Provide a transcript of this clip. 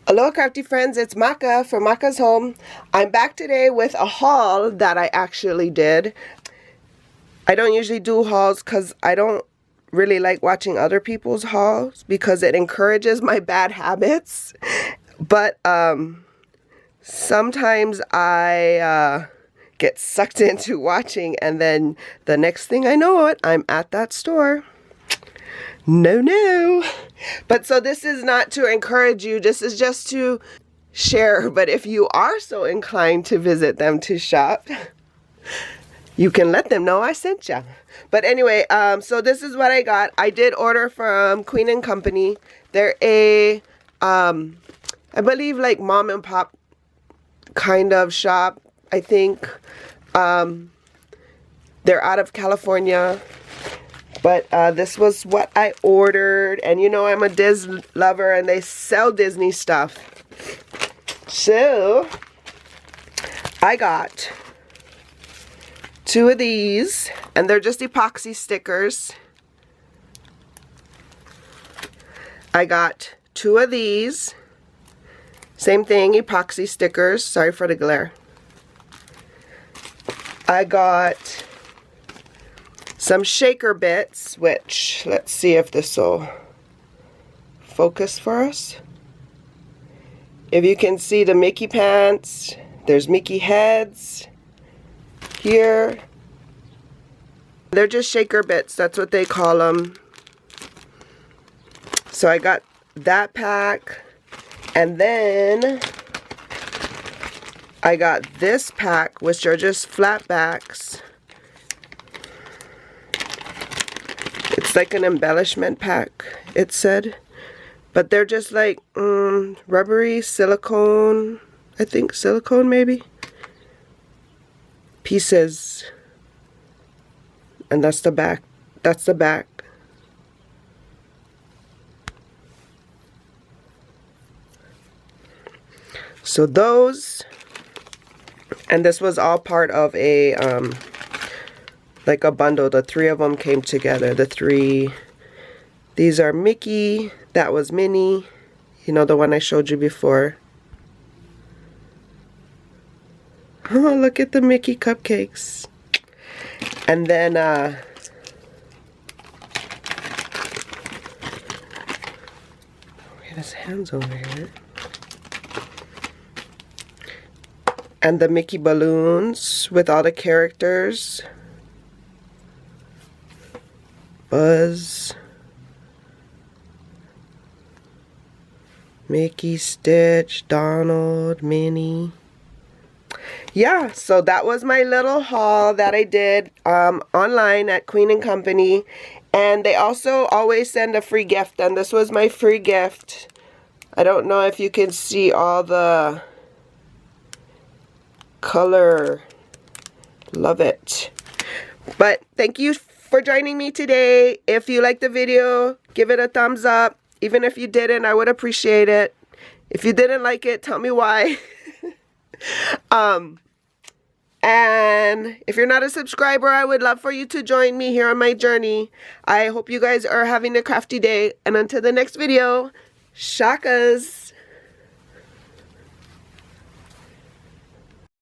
Aloha crafty friends, it's Maka from Makaz Home. I'm back today with a haul that I actually did. I don't usually do hauls because I don't really like watching other people's hauls because it encourages my bad habits. But sometimes I get sucked into watching, and then the next thing I know it, I'm at that store. No. But so this is not to encourage you, this is just to share. But if you are so inclined to visit them to shop, you can let them know I sent you. But anyway, so this is what I got. I did order from Queen & Company. They're a, I believe like mom and pop kind of shop, I think. They're out of California. But this was what I ordered, and you know I'm a Disney lover, and they sell Disney stuff. So I got 2 of these, and they're just epoxy stickers. I got 2 of these, same thing, epoxy stickers. Sorry for the glare. I got some shaker bits, which, let's see if this will focus for us. If you can see the Mickey pants, there's Mickey heads here. They're just shaker bits, that's what they call them. So I got that pack, and then I got this pack, which are just flat backs. It's like an embellishment pack, it said. But they're just like rubbery silicone, I think silicone maybe, pieces. And that's the back. That's the back. So those, and this was all part of a like a bundle. The 3 of them came together. The 3, these are Mickey, that was Minnie, you know, the one I showed you before. Oh, look at the Mickey cupcakes. And then his hands over here. And the Mickey balloons with all the characters. Buzz, Mickey, Stitch, Donald, Minnie. Yeah, so that was my little haul that I did online at Queen & Company. And they also always send a free gift, and this was my free gift. I don't know if you can see all the color. Love it. But thank you for joining me today. If you liked the video, give it a thumbs up. Even if you didn't, I would appreciate it. If you didn't like it, tell me why. And if you're not a subscriber, I would love for you to join me here on my journey. I hope you guys are having a crafty day. And until the next video, shakas.